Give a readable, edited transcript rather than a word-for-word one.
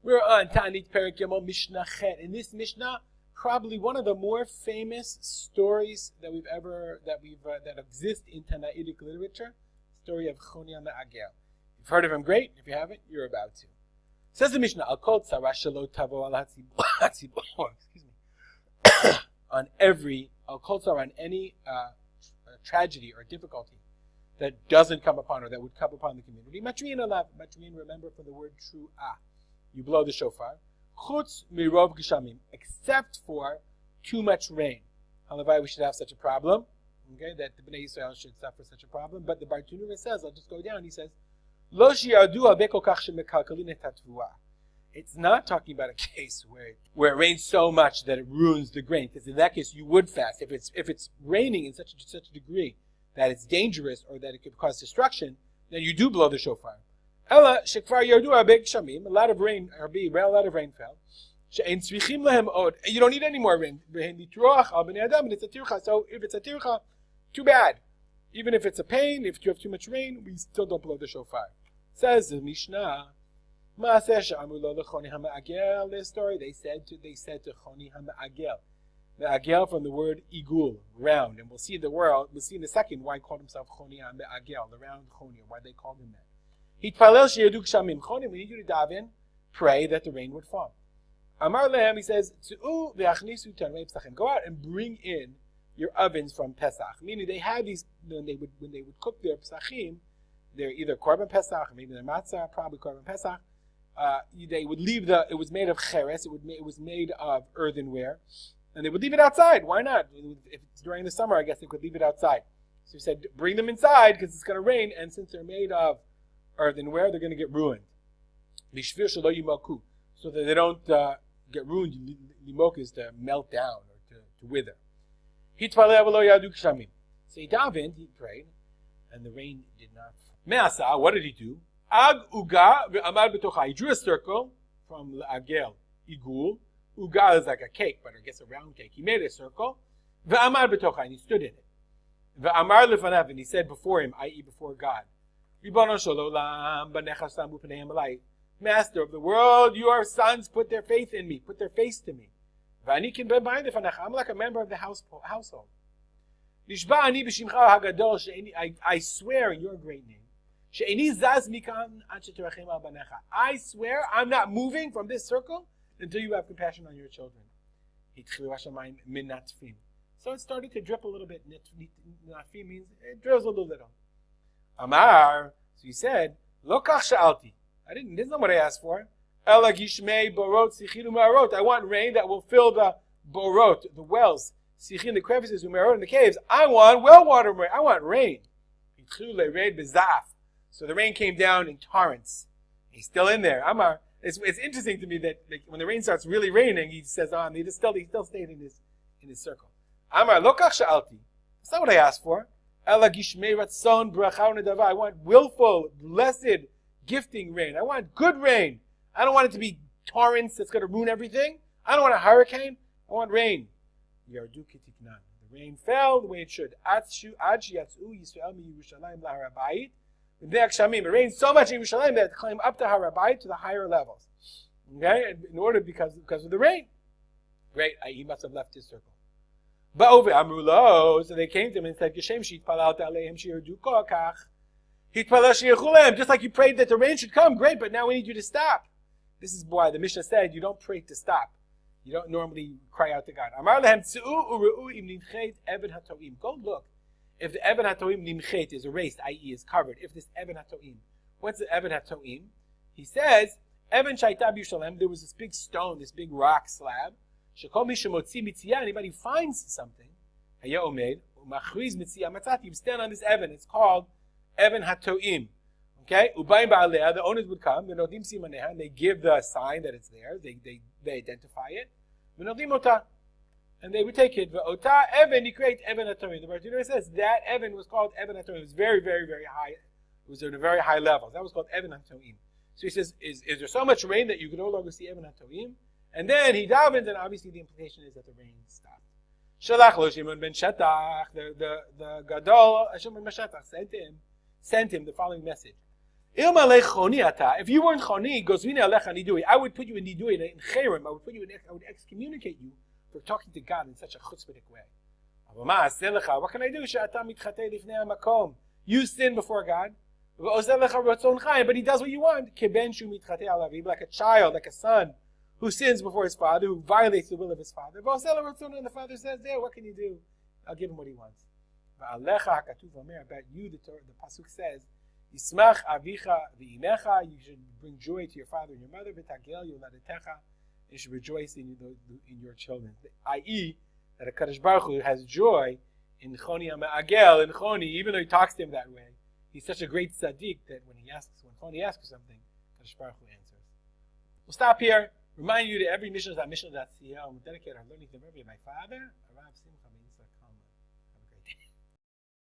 We're on Taanit Perek Yomol Mishnah Chet. In this Mishnah, probably one of the more famous stories that exist in Tanaitic literature, story of Choni Hameagel. You've heard of him, great. If you haven't, you're about to. Says the Mishnah, Al kol tzara shelo tavo al hatzibor. Excuse me. On any tragedy or difficulty that doesn't come upon or that would come upon the community. Matrin alav. Matrin, remember from the word tru'ah. You blow the shofar. Chutz mirov geshamim, except for too much rain. Halavai, we should have such a problem. Okay, that the Bnei Yisrael should suffer such a problem. But the Bar Tunura says, I'll just go down. He says, Lo shi'ardu habe kol kach shemekalkalin et hatvua. It's not talking about a case where it rains so much that it ruins the grain. Because in that case, you would fast. If it's raining in such a degree that it's dangerous or that it could cause destruction, then you do blow the shofar. Ella shekfar yardu habe geshamim. A lot of rain fell. She'ein tzrichim lehem od. You don't need any more rain. V'hen al bnei adam, and it's a tircha. So if it's a tircha, too bad. Even if it's a pain, if you have too much rain, we still don't blow the shofar. Says the Mishnah, this story, they said to Choni Hameagel. The agel from the word igul, round. And we'll see in a second why he called himself Choni Hameagel, the round Choni, why they called him that. We need you to daven, pray that the rain would fall. Amar lehem, he says, go out and bring in your ovens from Pesach. Meaning they had these, when they would cook their Pesachim, they're either Korban Pesach, maybe they're Matzah, probably Korban Pesach. They would leave it was made of cheres, it was made of earthenware, and they would leave it outside. Why not? If it's during the summer, I guess they could leave it outside. So he said, bring them inside because it's going to rain, and since they're made of earthenware, they're going to get ruined. So that they don't get ruined. Limok is to melt down or to wither. So he davened, he prayed, and the rain did not fall. What did he do? He drew a circle from agel, igul. Uga is like a cake, but I guess a round cake. He made a circle, and he stood in it. And he said before him, i.e. before God, Master of the world, your sons put their faith in me, put their face to me. I'm like a member of the household. I swear in your great name. I swear I'm not moving from this circle until you have compassion on your children. So it started to drip a little bit. Natfim means it drizzles a little. Amar, so he said, Lo kach sha'alti. This is not what I asked for. Ela gishmei borot sichin u'marot. I want rain that will fill the borot, the wells, sichin, the crevices, u'marot, in the caves. I want well water rain. I want rain. So the rain came down in torrents. He's still in there. Amar. It's interesting to me that when the rain starts really raining, he says, he still stayed in his circle. Amar lo kach sha'alti. That's not what I asked for. Ela gishmei ratzon bracha u'nedava. I want willful, blessed, gifting rain. I want good rain. I don't want it to be torrents that's going to ruin everything. I don't want a hurricane. I want rain. Yardu kitiknan. The rain fell the way it should. It rained so much in Yerushalayim that it climbed up to Harabayit to the higher levels. Okay? In order because of the rain. Great. He must have left his circle. So they came to him and said, just like you prayed that the rain should come, great, but now we need you to stop. This is why the Mishnah said you don't pray to stop. You don't normally cry out to God. Go look. If the Even HaToim nimchet is erased, i.e. is covered, if this Even HaToim, what's the Even HaToim? He says, Even Shaita B'Yerushalayim, there was this big stone, this big rock slab. Shekol Misha Motzi Mitziyah, anybody finds something, Haya Omed, Machriz Mitziyah Matzati, you stand on this Even, it's called Even HaToim. Okay? Ubayim Ba'aleh, the owners would come, V'nodim Simaneha, and they give the sign that it's there, they identify it. V'nodim Otah. And they would take it. V'ota Even, he creates Even HaToim. The Bar Tunura says that Even was called Even HaToim. It was very, very, very high. It was at a very high level. That was called Even HaToim. So he says, is there so much rain that you can no longer see Even HaToim? And then he davens, and obviously the implication is that the rain stopped. Shalach lo Shimon ben Shetach, the Gadol, Shimon ben Shetach sent him the following message. If you weren't Choni, I would put you in Nidui, in Cherem. I would excommunicate you for talking to God in such a chutzpahdik way. What can I do? You sin before God, but He does what you want. Like a child, like a son who sins before his father, who violates the will of his father. And the father says, "There, what can you do? I'll give him what he wants." About you, the pasuk says, "Yismach avicha v'imecha." You should bring joy to your father and your mother. V'tagel yoladetecha. You should rejoice in your children. I.e., that a Kadosh Baruch Hu has joy in Choni Hameagel, in Choni, even though he talks to him that way. He's such a great tzaddik that when Choni asks for something, Kadosh Baruch Hu answers. We'll stop here. Remind you that every Mishnah is at Mishnah.ca. I'm dedicated to learning the memory of my father, Arav Simcha.